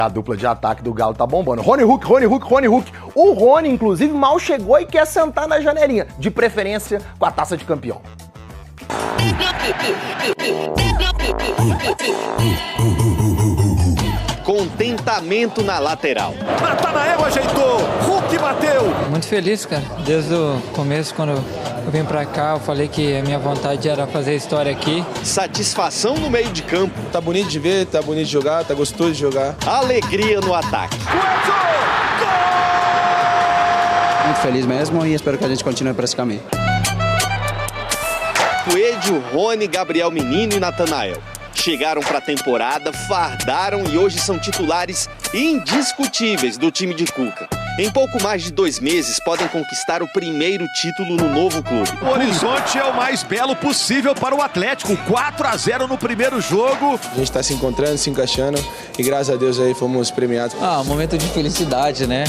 A dupla de ataque do Galo tá bombando. Rony Hulk. O Rony, inclusive, mal chegou e quer sentar na janelinha, de preferência com a taça de campeão. Contentamento na lateral. Natanael ajeitou, Hulk bateu. Muito feliz, cara. Desde o começo, quando eu vim pra cá, eu falei que a minha vontade era fazer história aqui. Satisfação no meio de campo. Tá bonito de ver, tá bonito de jogar, tá gostoso de jogar. Alegria no ataque. Muito feliz mesmo e espero que a gente continue por esse caminho. Coelho, Rony, Gabriel Menino e Natanael chegaram para a temporada, fardaram e hoje são titulares indiscutíveis do time de Cuca. Em pouco mais de 2 meses, podem conquistar o primeiro título no novo clube. O horizonte é o mais belo possível para o Atlético. 4-0 no primeiro jogo. A gente tá se encontrando, se encaixando e graças a Deus aí fomos premiados. Um momento de felicidade, né?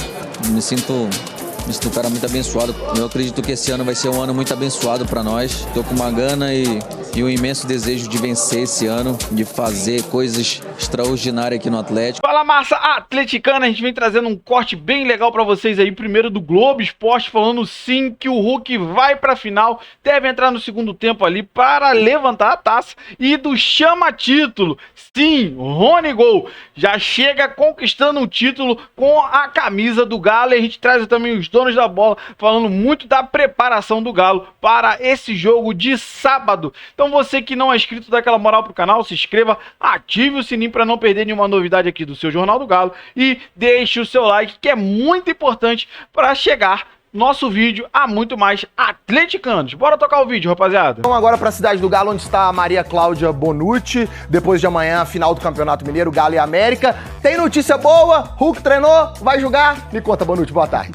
Me sinto um cara muito abençoado. Eu acredito que esse ano vai ser um ano muito abençoado para nós. Tô com uma gana e um imenso desejo de vencer esse ano, de fazer coisas extraordinárias aqui no Atlético. Fala, massa atleticana, a gente vem trazendo um corte bem legal pra vocês aí, primeiro do Globo Esporte, falando sim que o Hulk vai pra final, deve entrar no segundo tempo ali para levantar a taça, e do chama-título, sim, Rony Gol, já chega conquistando um título com a camisa do Galo, e a gente traz também os donos da bola, falando muito da preparação do Galo para esse jogo de sábado. Então você que não é inscrito, dá aquela moral pro canal, se inscreva, ative o sininho para não perder nenhuma novidade aqui do seu Jornal do Galo e deixe o seu like, que é muito importante para chegar nosso vídeo a muito mais atleticanos. Bora tocar o vídeo, rapaziada. Vamos agora para a cidade do Galo, onde está a Maria Cláudia Bonucci. Depois de amanhã, final do Campeonato Mineiro, Galo e América. Tem notícia boa? Hulk treinou? Vai jogar? Me conta, Bonucci, boa tarde.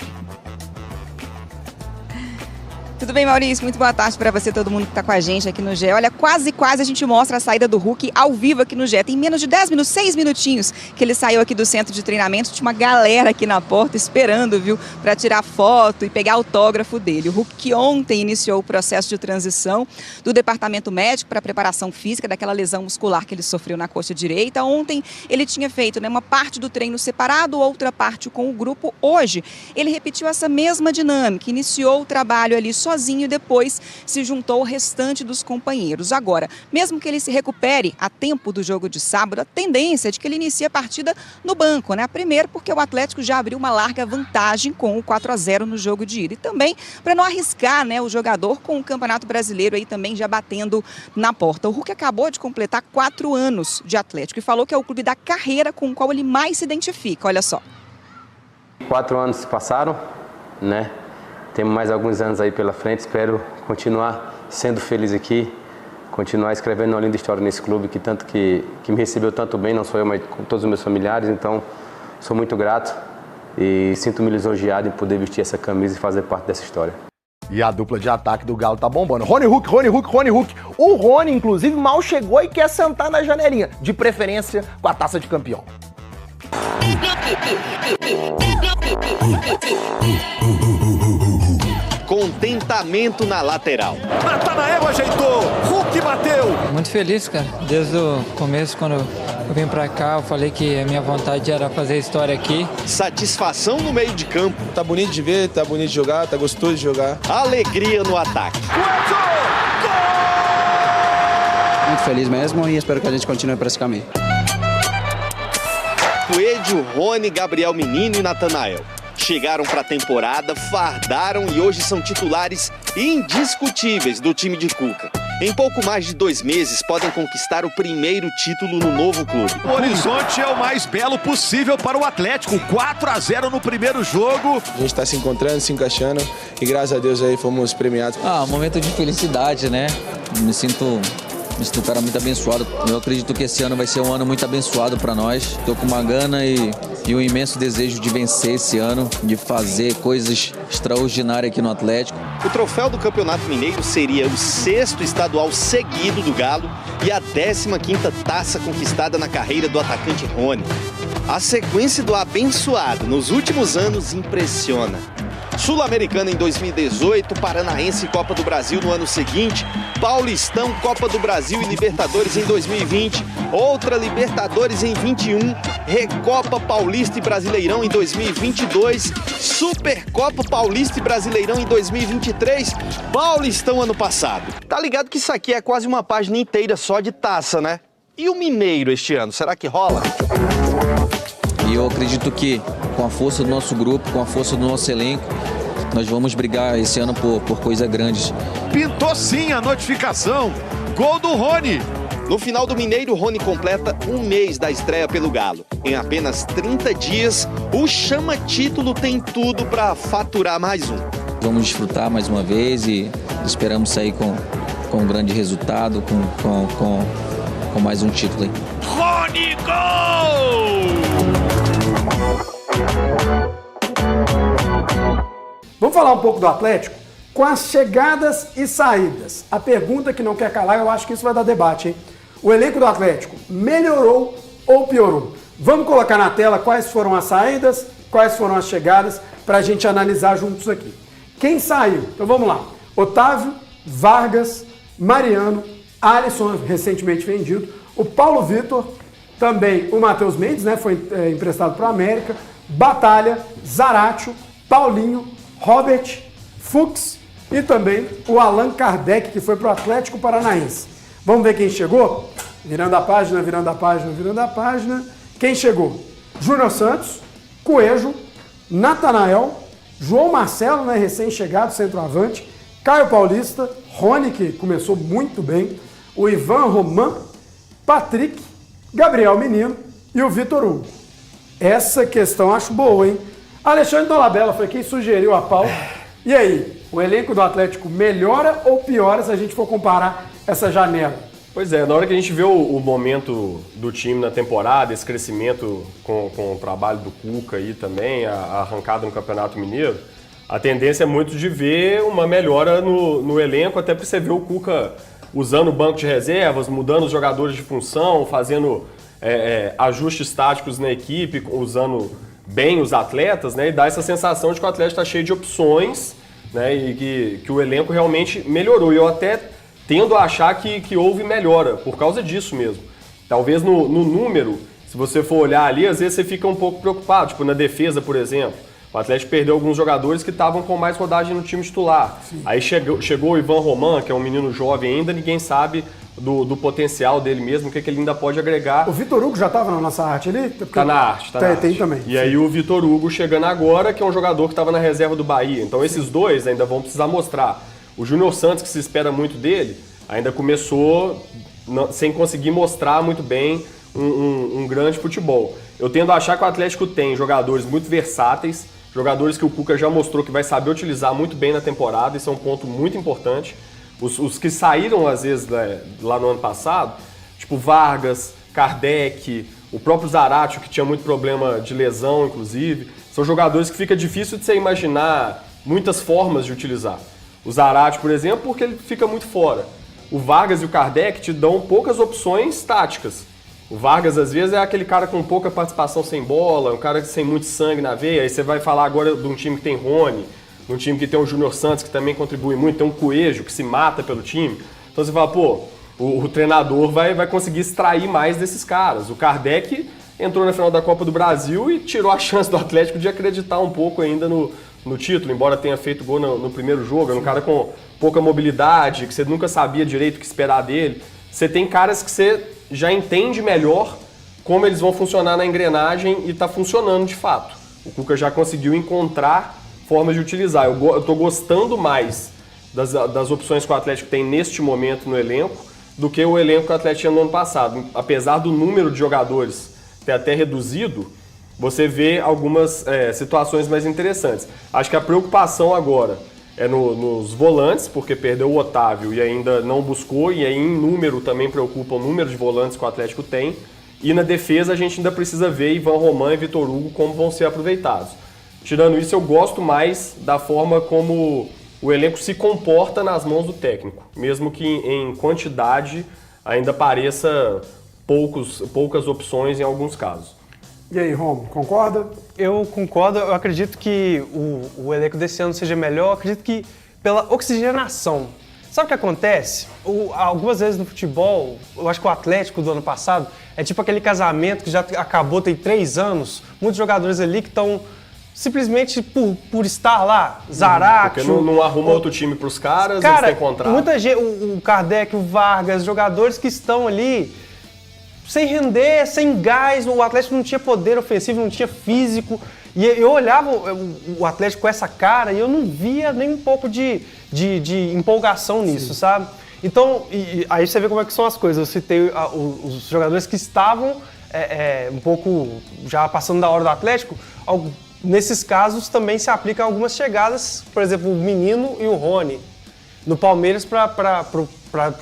Tudo bem, Maurício? Muito boa tarde para você, todo mundo que tá com a gente aqui no GE. Olha, quase a gente mostra a saída do Hulk ao vivo aqui no GE. Tem menos de 10 minutos, 6 minutinhos que ele saiu aqui do centro de treinamento. Tinha uma galera aqui na porta esperando, viu, para tirar foto e pegar autógrafo dele. O Hulk que ontem iniciou o processo de transição do departamento médico para preparação física daquela lesão muscular que ele sofreu na coxa direita. Ontem ele tinha feito, né, uma parte do treino separado, outra parte com o grupo. Hoje ele repetiu essa mesma dinâmica, iniciou o trabalho ali sozinho e depois se juntou ao restante dos companheiros. Agora, mesmo que ele se recupere a tempo do jogo de sábado, a tendência é de que ele inicie a partida no banco, né? Primeiro porque o Atlético já abriu uma larga vantagem com o 4-0 no jogo de ida. E também para não arriscar, né, o jogador com o Campeonato Brasileiro aí também já batendo na porta. O Hulk acabou de completar 4 anos de Atlético e falou que é o clube da carreira com o qual ele mais se identifica. Olha só. 4 anos se passaram, né? Temos mais alguns anos aí pela frente, espero continuar sendo feliz aqui, continuar escrevendo uma linda história nesse clube que me recebeu tanto bem, não só eu, mas com todos os meus familiares, então sou muito grato e sinto-me lisonjeado em poder vestir essa camisa e fazer parte dessa história. E a dupla de ataque do Galo tá bombando. Rony Hulk. O Rony, inclusive, mal chegou e quer sentar na janelinha, de preferência com a taça de campeão. Contentamento na lateral. Natanael ajeitou, Hulk bateu. Muito feliz, cara. Desde o começo, quando eu vim pra cá, eu falei que a minha vontade era fazer história aqui. Satisfação no meio de campo. Tá bonito de ver, tá bonito de jogar, tá gostoso de jogar. Alegria no ataque. Muito feliz mesmo e espero que a gente continue por esse caminho. Coelho, Rony, Gabriel Menino e Natanael chegaram para a temporada, fardaram e hoje são titulares indiscutíveis do time de Cuca. Em pouco mais de 2 meses, podem conquistar o primeiro título no novo clube. O horizonte é o mais belo possível para o Atlético. 4-0 no primeiro jogo. A gente tá se encontrando, se encaixando e graças a Deus aí fomos premiados. Um momento de felicidade, né? Me sinto um cara muito abençoado. Eu acredito que esse ano vai ser um ano muito abençoado para nós. Tô com uma gana e um imenso desejo de vencer esse ano, de fazer coisas extraordinárias aqui no Atlético. O troféu do Campeonato Mineiro seria o 6º estadual seguido do Galo e a 15ª taça conquistada na carreira do atacante Rony. A sequência do abençoado nos últimos anos impressiona. Sul-Americana em 2018, Paranaense e Copa do Brasil no ano seguinte, Paulistão, Copa do Brasil e Libertadores em 2020, outra Libertadores em 21, Recopa Paulista e Brasileirão em 2022, Supercopa Paulista e Brasileirão em 2023, Paulistão ano passado. Tá ligado que isso aqui é quase uma página inteira só de taça, né? E o Mineiro este ano, será que rola? E eu acredito que com a força do nosso grupo, com a força do nosso elenco, nós vamos brigar esse ano por coisas grandes. Pintou sim a notificação. Gol do Rony. No final do Mineiro, Rony completa um mês da estreia pelo Galo. Em apenas 30 dias, o chama-título tem tudo para faturar mais um. Vamos desfrutar mais uma vez e esperamos sair com um grande resultado, com mais um título aí. Rony, gol! Vamos falar um pouco do Atlético? Com as chegadas e saídas. A pergunta que não quer calar, eu acho que isso vai dar debate, hein? O elenco do Atlético melhorou ou piorou? Vamos colocar na tela quais foram as saídas, quais foram as chegadas, para a gente analisar juntos aqui. Quem saiu? Então vamos lá. Otávio, Vargas, Mariano, Alisson, recentemente vendido, o Paulo Vitor, também o Matheus Mendes, né, foi emprestado para o América, Batalha, Zaratio, Paulinho, Robert, Fux e também o Allan Kardec, que foi para o Atlético Paranaense. Vamos ver quem chegou? Virando a página, virando a página, virando a página. Quem chegou? Júnior Santos, Coelho, Natanael, João Marcelo, né, recém-chegado, centroavante, Caio Paulista, Rony, que começou muito bem, o Ivan Roman, Patrick, Gabriel Menino e o Vitor Hugo. Essa questão eu acho boa, hein? Alexandre Dolabella foi quem sugeriu a pauta. E aí, o elenco do Atlético melhora ou piora se a gente for comparar essa janela? Pois é, na hora que a gente vê o momento do time na temporada, esse crescimento com o trabalho do Cuca aí também, a arrancada no Campeonato Mineiro, a tendência é muito de ver uma melhora no elenco, até para você ver o Cuca usando o banco de reservas, mudando os jogadores de função, fazendo ajustes táticos na equipe, usando bem os atletas, né, e dá essa sensação de que o Atlético está cheio de opções, né, e que o elenco realmente melhorou. E eu até tendo a achar que houve melhora por causa disso mesmo. Talvez no número, se você for olhar ali, às vezes você fica um pouco preocupado, tipo na defesa, por exemplo. O Atlético perdeu alguns jogadores que estavam com mais rodagem no time titular. Sim. Aí chegou o Ivan Roman, que é um menino jovem ainda, ninguém sabe do potencial dele mesmo, o que ele ainda pode agregar. O Vitor Hugo já estava na nossa arte ali? Tá na arte, tá na arte. Tem também. E aí o Vitor Hugo chegando agora, que é um jogador que estava na reserva do Bahia. Então esses dois ainda vão precisar mostrar. O Júnior Santos, que se espera muito dele, ainda começou sem conseguir mostrar muito bem um grande futebol. Eu tendo a achar que o Atlético tem jogadores muito versáteis, jogadores que o Cuca já mostrou que vai saber utilizar muito bem na temporada, isso é um ponto muito importante. Os que saíram, às vezes, lá no ano passado, tipo Vargas, Kardec, o próprio Zaratio, que tinha muito problema de lesão, inclusive, são jogadores que fica difícil de você imaginar muitas formas de utilizar. O Zaratio, por exemplo, porque ele fica muito fora. O Vargas e o Kardec te dão poucas opções táticas. O Vargas, às vezes, é aquele cara com pouca participação sem bola, um cara sem muito sangue na veia. Aí você vai falar agora de um time que tem Rony, de um time que tem o Júnior Santos, que também contribui muito, tem um Coelho, que se mata pelo time. Então você fala, pô, o treinador vai conseguir extrair mais desses caras. O Kardec entrou na final da Copa do Brasil e tirou a chance do Atlético de acreditar um pouco ainda no título, embora tenha feito gol no primeiro jogo. É um cara com pouca mobilidade, que você nunca sabia direito o que esperar dele. Você tem caras que você já entende melhor como eles vão funcionar na engrenagem e está funcionando de fato. O Cuca já conseguiu encontrar formas de utilizar. Eu estou gostando mais das opções que o Atlético tem neste momento no elenco do que o elenco que o Atlético tinha no ano passado. Apesar do número de jogadores ter até reduzido, você vê algumas situações mais interessantes. Acho que a preocupação agora é nos volantes, porque perdeu o Otávio e ainda não buscou, e aí em número também preocupa o número de volantes que o Atlético tem. E na defesa a gente ainda precisa ver Ivan Roman e Vitor Hugo como vão ser aproveitados. Tirando isso, eu gosto mais da forma como o elenco se comporta nas mãos do técnico, mesmo que em quantidade ainda pareça poucas opções em alguns casos. E aí, Romo, concorda? Eu concordo, eu acredito que o elenco desse ano seja melhor, eu acredito que pela oxigenação. Sabe o que acontece? Algumas vezes no futebol, eu acho que o Atlético do ano passado é tipo aquele casamento que já acabou, tem 3 anos, muitos jogadores ali que estão simplesmente por estar lá, Zaratio... Porque não arruma outro time pros caras, cara, eles têm contrato. Muita gente, o Kardec, o Vargas, jogadores que estão ali sem render, sem gás, o Atlético não tinha poder ofensivo, não tinha físico, e eu olhava o Atlético com essa cara e eu não via nem um pouco de empolgação nisso, sabe? Então, aí você vê como é que são as coisas. Eu citei os jogadores que estavam um pouco já passando da hora do Atlético. Nesses casos também se aplicam algumas chegadas, por exemplo, o Menino e o Rony. No Palmeiras, para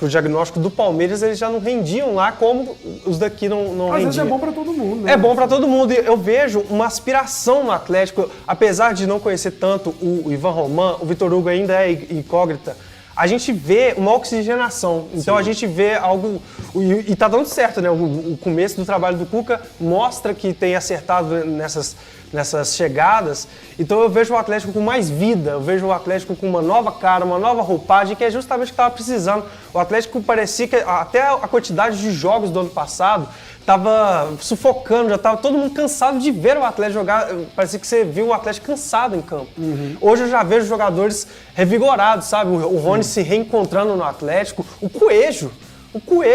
o diagnóstico do Palmeiras, eles já não rendiam lá como os daqui não rendiam. Às vezes é bom para todo mundo, né? É bom para todo mundo. Eu vejo uma aspiração no Atlético, apesar de não conhecer tanto o Ivan Roman, o Vitor Hugo ainda é incógnita, a gente vê uma oxigenação. Então a gente vê algo... E tá dando certo, né? O começo do trabalho do Cuca mostra que tem acertado nessas chegadas. Então eu vejo o Atlético com mais vida, eu vejo o Atlético com uma nova cara, uma nova roupagem, que é justamente o que estava precisando. O Atlético parecia que até a quantidade de jogos do ano passado estava sufocando, já estava todo mundo cansado de ver o Atlético jogar. Parecia que você viu o Atlético cansado em campo. Hoje eu já vejo jogadores revigorados, sabe? O Rony se reencontrando no Atlético, o Coelho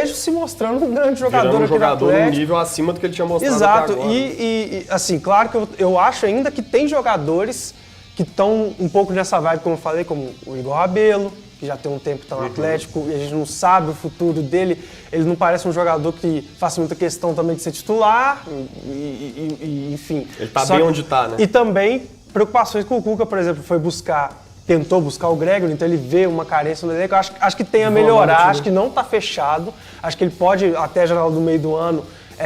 se mostrando um grande jogador aqui no Atlético. Num nível acima do que ele tinha mostrado Exato. até agora. E assim, claro que eu acho ainda que tem jogadores que estão um pouco nessa vibe, como eu falei, como o Igor Rabelo, que já tem um tempo que está no Atlético, e a gente não sabe o futuro dele. Ele não parece um jogador que faça muita questão também de ser titular, enfim. Ele está bem onde está, né? E também preocupações com o Cuca, por exemplo, tentou buscar o Gregory, então ele vê uma carência no elenco. Acho que tem a melhorar, acho que não está fechado, acho que ele pode, até a janela do meio do ano,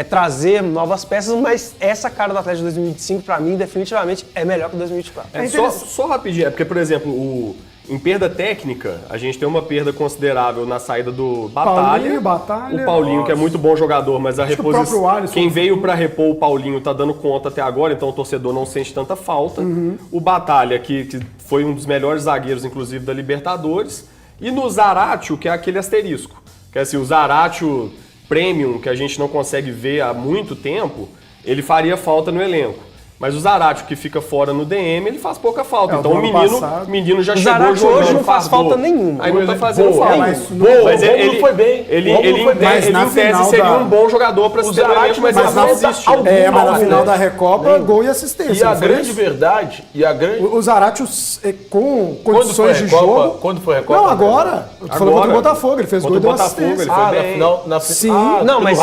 trazer novas peças, mas essa cara do Atlético de 2025, para mim, definitivamente é melhor que 2024. Só rapidinho, porque, por exemplo, em perda técnica, a gente tem uma perda considerável na saída do Batalha. Batalha. O Paulinho, que é muito bom jogador, mas a reposição... Quem veio para repor o Paulinho tá dando conta até agora, então o torcedor não sente tanta falta. O Batalha, que foi um dos melhores zagueiros, inclusive, da Libertadores. E no Zaratio, que é aquele asterisco. Que é assim, o Zaratio Premium, que a gente não consegue ver há muito tempo, ele faria falta no elenco. Mas o Zaratio, que fica fora no DM, ele faz pouca falta. Então o menino já chegou jogando. Hoje não faz falta nenhuma. Aí não tá fazendo falta. Mas ele não foi bem. Ele em tese seria um bom jogador para se ter elenco, mas ele não existe. Mas na final da Recopa, gol e assistência. E a grande verdade... O Zaratio com condições de jogo... Quando foi a Recopa? Não, agora. Eu tô falando contra o Botafogo. Ele fez gol e deu assistência. Ele foi bem. Sim. Não, mas...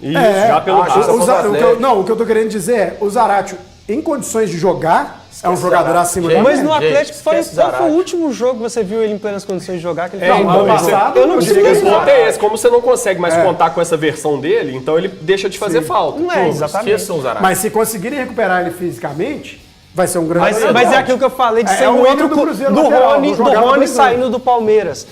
Isso, já pelo o que eu tô querendo dizer é, o Zaratio, em condições de jogar, é um jogador acima do Mas no Atlético, qual foi o último jogo que você viu ele em plenas condições de jogar? Que ele ano passado, eu não diria que esse como você não consegue mais contar com essa versão dele, então ele deixa de fazer falta. Não é, exatamente. Mas se conseguirem recuperar ele fisicamente, vai ser um grande mas é aquilo que eu falei de ser um outro do Rony saindo do Palmeiras.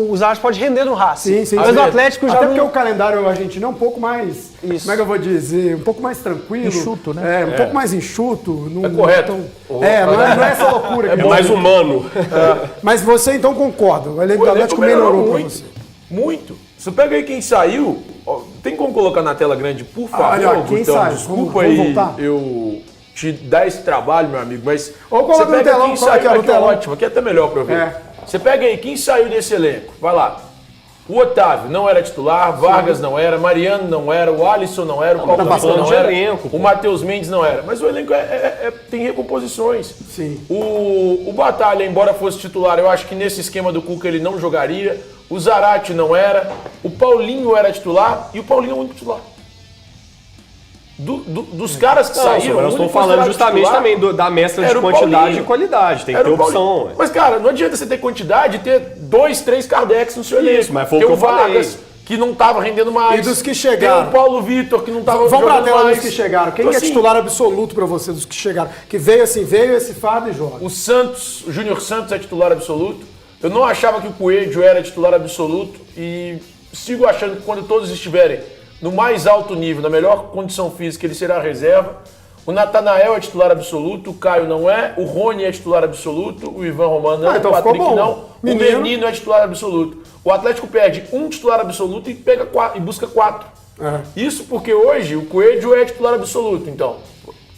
O Zaratio pode render no Racing. Sim. Mas no Atlético já até porque o calendário argentino é um pouco mais, como é que eu vou dizer, um pouco mais tranquilo. Enxuto, né? Um pouco mais enxuto. É correto. Não é essa loucura. É mais humano. Mas você então concorda, o elenco do Atlético melhorou pra você. Muito. Você pega aí quem saiu, tem como colocar na tela grande, por favor, quem Gutão, saiu? desculpa vamos aí, voltar. eu te dar esse trabalho, meu amigo, mas você pega quem saiu, aqui é ótimo, aqui é até melhor para eu ver. Você pega aí, quem saiu desse elenco, vai lá. O Otávio não era titular, Vargas não era, Mariano não era, o Alisson não era, o Paulo não era, o Matheus Mendes não era. Mas o elenco tem recomposições. Sim. O Batalha, embora fosse titular, eu acho que nesse esquema do Cuca ele não jogaria. O Zaratio não era, o Paulinho era titular e o Paulinho é o único titular. Dos caras que saíram... Nós estamos falando justamente titular, também da mescla de quantidade e qualidade. Tem que ter opção. Mas, cara, não adianta você ter quantidade e ter 2, 3 Kardecs no seu elenco. Mas foi o que eu Vargas, que não estava rendendo mais. E dos que chegaram. Tem o Paulo Vitor, que não estava rendendo mais. Vamos pra tela dos que chegaram. Quem é titular absoluto pra você dos que chegaram? Que veio esse fardo e joga. O Santos, o Júnior Santos é titular absoluto. Eu não achava que o Coelho era titular absoluto e sigo achando que quando todos estiverem no mais alto nível, na melhor condição física, ele será reserva. O Natanael é titular absoluto, o Caio não é, o Rony é titular absoluto, o Ivan Romano não, então o Patrick não, o Menino é titular absoluto. O Atlético perde um titular absoluto e busca 4. Isso porque hoje o Coelho é titular absoluto, então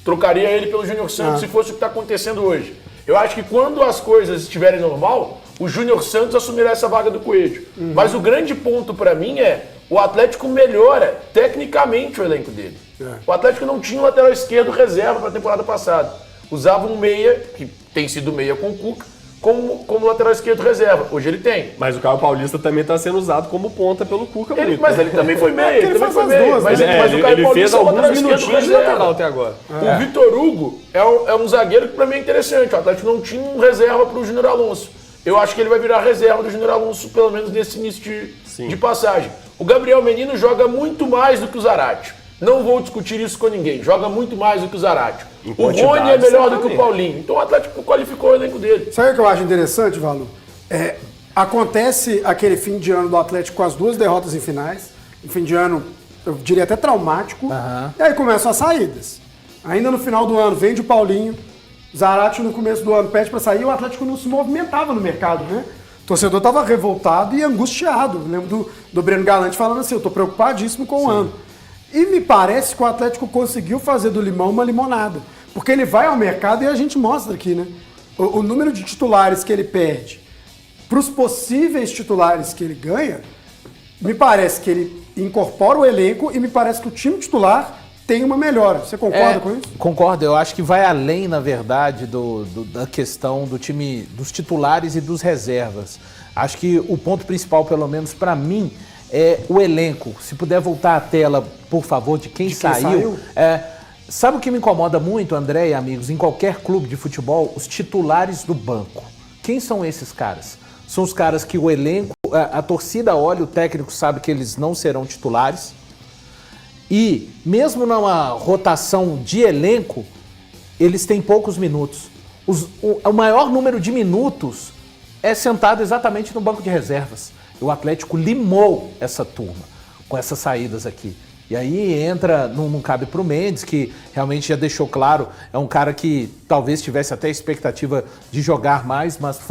trocaria ele pelo Júnior Santos se fosse o que está acontecendo hoje. Eu acho que quando as coisas estiverem normal, o Júnior Santos assumirá essa vaga do Coelho. Mas o grande ponto para mim é o Atlético melhora tecnicamente o elenco dele. O Atlético não tinha um lateral esquerdo reserva para a temporada passada. Usava um meia, que tem sido meia com o Cuca, como lateral esquerdo reserva. Hoje ele tem. Mas o Caio Paulista também está sendo usado como ponta pelo Cuca. Mas ele também foi meia. Ele também foi meia. Mas o Caio ele fez alguns minutinhos de lateral até agora. O Vitor Hugo é um zagueiro que para mim é interessante. O Atlético não tinha um reserva para o Júnior Alonso. Eu acho que ele vai virar reserva do Júnior Alonso, pelo menos nesse início de passagem. O Gabriel Menino joga muito mais do que o Zarate. Não vou discutir isso com ninguém. Joga muito mais do que o Zarate. O Rony é melhor do que o Paulinho. Então o Atlético qualificou o elenco dele. Sabe o que eu acho interessante, Valu? Acontece aquele fim de ano do Atlético com as 2 derrotas em finais. Um fim de ano, eu diria até traumático. E aí começam as saídas. Ainda no final do ano, vende o Paulinho. Zarate no começo do ano pede para sair. O Atlético não se movimentava no mercado, né? O torcedor estava revoltado e angustiado. Lembro do Breno Galante falando assim, eu estou preocupadíssimo com o ano. E me parece que o Atlético conseguiu fazer do limão uma limonada. Porque ele vai ao mercado e a gente mostra aqui, né? O número de titulares que ele perde para os possíveis titulares que ele ganha, me parece que ele incorpora o elenco e me parece que o time titular tem uma melhora. Você concorda com isso? Concordo. Eu acho que vai além, na verdade, da questão do time, dos titulares e dos reservas. Acho que o ponto principal, pelo menos para mim, é o elenco. Se puder voltar à tela, por favor, de quem saiu. Sabe o que me incomoda muito, André e amigos, em qualquer clube de futebol? Os titulares do banco. Quem são esses caras? São os caras que o elenco, a torcida olha, o técnico sabe que eles não serão titulares. E mesmo numa rotação de elenco, eles têm poucos minutos. O maior número de minutos é sentado exatamente no banco de reservas. O Atlético limou essa turma com essas saídas aqui. E aí entra, não cabe pro Mendes, que realmente já deixou claro, é um cara que talvez tivesse até expectativa de jogar mais, mas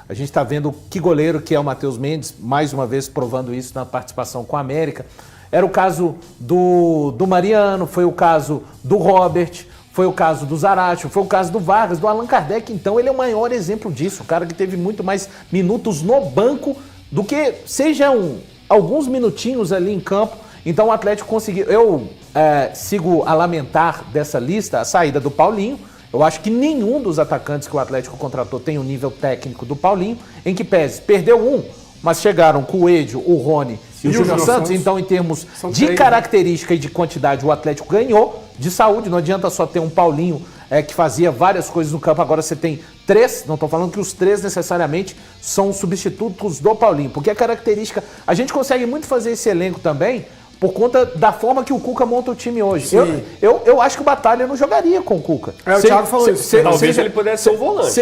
a gente tá vendo que goleiro que é o Matheus Mendes, mais uma vez provando isso na participação com a América. Era o caso do Mariano, foi o caso do Robert, foi o caso do Zarate, foi o caso do Vargas, do Allan Kardec. Então ele é o maior exemplo disso, o cara que teve muito mais minutos no banco do que sejam alguns minutinhos ali em campo. Então o Atlético conseguiu. Eu sigo a lamentar dessa lista a saída do Paulinho. Eu acho que nenhum dos atacantes que o Atlético contratou tem o nível técnico do Paulinho, em que pese, perdeu um, mas chegaram com o Edio, o Rony e o Júnior Santos. Então, em termos de característica e de quantidade, o Atlético ganhou. De saúde, não adianta só ter um Paulinho que fazia várias coisas no campo, agora você tem 3, não estou falando que os 3 necessariamente são substitutos do Paulinho, porque a característica, a gente consegue muito fazer esse elenco também por conta da forma que o Cuca monta o time hoje. Eu acho que o Batalha não jogaria com o Cuca. O Thiago falou isso. Talvez ele pudesse ser um volante.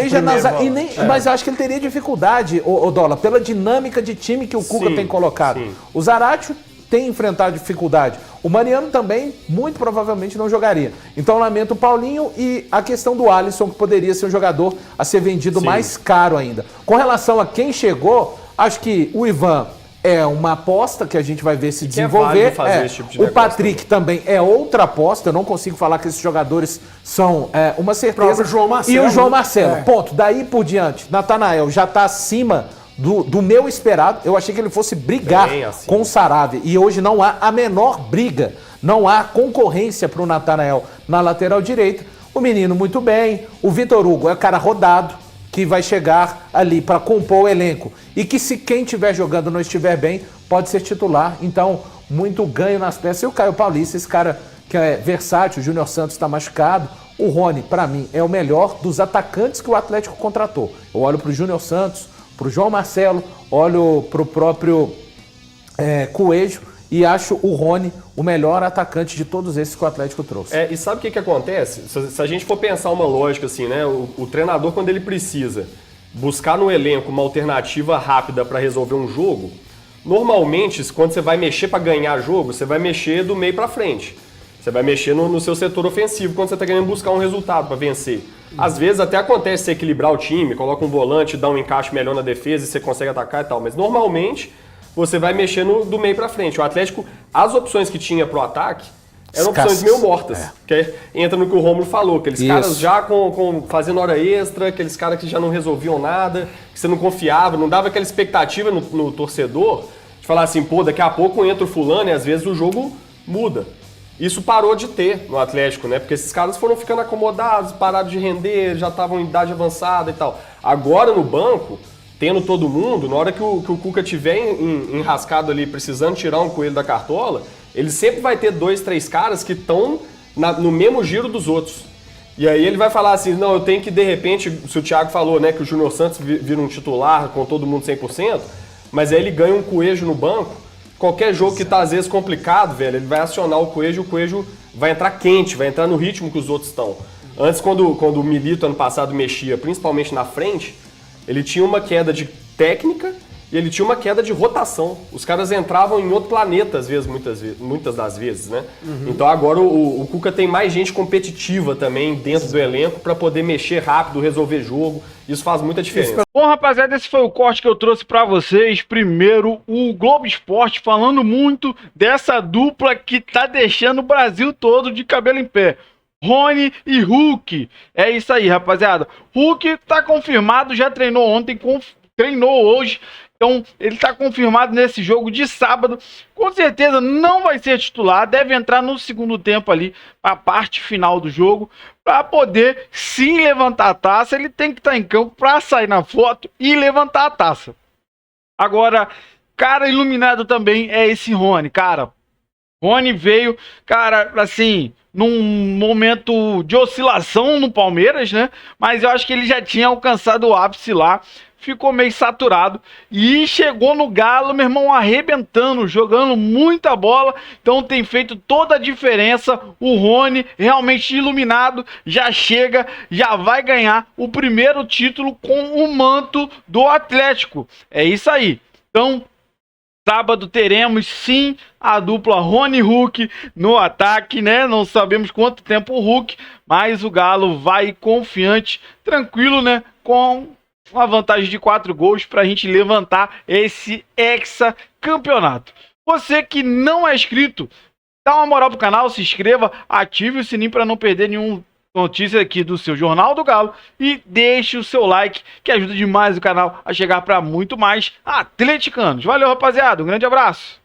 Mas eu acho que ele teria dificuldade, o Dola, pela dinâmica de time que o Cuca tem colocado. O Zarate tem enfrentado dificuldade. O Mariano também, muito provavelmente, não jogaria. Então, lamento o Paulinho e a questão do Alisson, que poderia ser um jogador a ser vendido mais caro ainda. Com relação a quem chegou, acho que o Ivan é uma aposta que a gente vai ver se desenvolver. Esse tipo de o Patrick também é outra aposta. Eu não consigo falar que esses jogadores são uma certeza. João Marcelo, e o João Marcelo. Ponto. Daí por diante, Natanael já está acima do meu esperado. Eu achei que ele fosse brigar com o Saravia. E hoje não há a menor briga. Não há concorrência para o Natanael na lateral direita. O menino muito bem. O Vitor Hugo é cara rodado, que vai chegar ali para compor o elenco. E que se quem estiver jogando não estiver bem, pode ser titular. Então, muito ganho nas peças. E o Caio Paulista, esse cara que é versátil, o Júnior Santos está machucado. O Rony, para mim, é o melhor dos atacantes que o Atlético contratou. Eu olho para o Júnior Santos, para o João Marcelo, olho para o próprio Coelho e acho o Rony o melhor atacante de todos esses que o Atlético trouxe. E sabe o que acontece? Se a gente for pensar uma lógica assim, né? O treinador, quando ele precisa buscar no elenco uma alternativa rápida para resolver um jogo, Normalmente, quando você vai mexer para ganhar jogo, você vai mexer do meio para frente. Você vai mexer no seu setor ofensivo quando você está querendo buscar um resultado para vencer. Às vezes até acontece você equilibrar o time, coloca um volante, dá um encaixe melhor na defesa e você consegue atacar e tal. Mas normalmente você vai mexer do meio para frente. O Atlético, as opções que tinha pro ataque eram opções meio mortas. Que entra no que o Rômulo falou, aqueles caras já fazendo hora extra, aqueles caras que já não resolviam nada, que você não confiava, não dava aquela expectativa no torcedor de falar assim, pô, daqui a pouco entra o fulano e às vezes o jogo muda. Isso parou de ter no Atlético, né? Porque esses caras foram ficando acomodados, pararam de render, já estavam em idade avançada e tal. Agora no banco, tendo todo mundo, na hora que o Cuca tiver enrascado ali, precisando tirar um coelho da cartola, ele sempre vai ter 2, 3 caras que estão no mesmo giro dos outros. E aí ele vai falar assim, não, eu tenho que de repente, se o Thiago falou, né, que o Júnior Santos vira um titular com todo mundo 100%, mas aí ele ganha um coelho no banco. Qualquer jogo que tá às vezes complicado, velho, ele vai acionar o Coelho vai entrar quente, vai entrar no ritmo que os outros estão. Antes, quando o Milito ano passado mexia, principalmente na frente, ele tinha uma queda de técnica e ele tinha uma queda de rotação. Os caras entravam em outro planeta, às vezes, muitas das vezes, né? Então agora o Cuca tem mais gente competitiva também dentro do elenco para poder mexer rápido, resolver jogo. Isso faz muita diferença. Bom, rapaziada, esse foi o corte que eu trouxe pra vocês. Primeiro, o Globo Esporte falando muito dessa dupla que tá deixando o Brasil todo de cabelo em pé. Rony e Hulk. É isso aí, rapaziada. Hulk tá confirmado, já treinou ontem, treinou hoje. Então, ele está confirmado nesse jogo de sábado. Com certeza não vai ser titular. Deve entrar no segundo tempo ali, para a parte final do jogo. Para poder sim levantar a taça. Ele tem que estar em campo para sair na foto e levantar a taça. Agora, cara iluminado também é esse Rony, cara. Rony veio, cara, assim, num momento de oscilação no Palmeiras, né? Mas eu acho que ele já tinha alcançado o ápice lá. Ficou meio saturado e chegou no Galo, meu irmão, arrebentando, jogando muita bola, então tem feito toda a diferença. O Rony, realmente iluminado, já chega, já vai ganhar o primeiro título com o manto do Atlético. É isso aí. Então, sábado teremos sim a dupla Rony e Hulk no ataque, né? Não sabemos quanto tempo o Hulk, mas o Galo vai confiante, tranquilo, né? Com uma vantagem de 4 gols para a gente levantar esse hexacampeonato. Você que não é inscrito, dá uma moral pro canal, se inscreva, ative o sininho para não perder nenhuma notícia aqui do seu Jornal do Galo e deixe o seu like, que ajuda demais o canal a chegar para muito mais atleticanos. Valeu, rapaziada, um grande abraço!